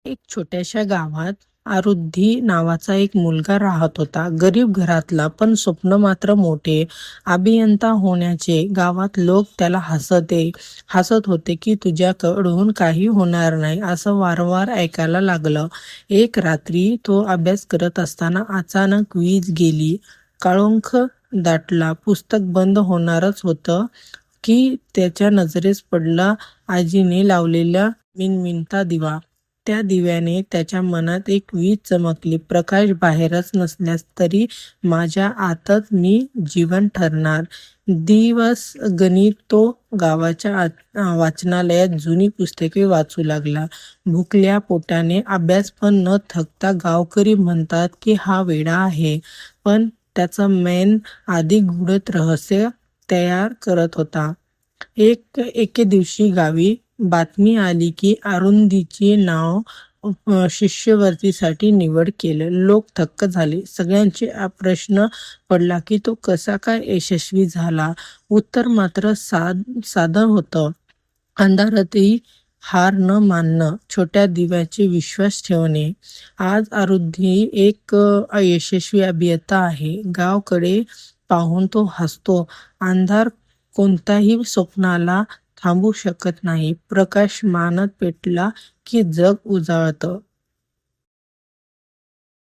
एक छोट्याशा गावात आरुधी नावाचा एक मुलगा राहत होता. गरीब घरातला, पण स्वप्न मात्र मोठे. अभियंता होण्याचे. गावात लोक त्याला हसत होते की तुझ्याकडून काही होणार नाही, असं वारंवार ऐकायला लागलं. एक रात्री तो अभ्यास करत असताना अचानक वीज गेली. काळोख दाटला. पुस्तक बंद होणारच होतं की त्याच्या नजरेस पडला आजीने लावलेला मिणमिणता दिवा. त्या दिव्याने त्याच्या मनात एक वीज चमकली. प्रकाश बाहेरच नसल्यास तरी माझ्या आतच मी जीवन ठरणार. दिवस गणित तो गावाच्या वाचनालयात जुनी पुस्तके वाचू लागला. भुकल्या पोटाने अभ्यास पण न थकता. गावकरी म्हणतात की हा वेडा आहे, पण त्याचं मन अधिक गूढ रहस्य तयार करत होता. एके दिवशी गावी बातमी आली की अरुंधतीचे नाव शिष्यवृत्तीसाठी निवड केलं. लोक थक्क झाले. सगळ्यांचे प्रश्न पडला की तो कसा काय यशस्वी झाला. उत्तर मात्र साधं होतं. अंधारातही हार न मानणं, छोट्या दिव्याचे विश्वास ठेवणे. आज अरुंधी एक यशस्वी अभियंता आहे. गावकडे पाहून तो हसतो. अंधार कोणत्याही स्वप्नाला थांबू शकत नाही. प्रकाश मानत पेटला की जग उजाळतं.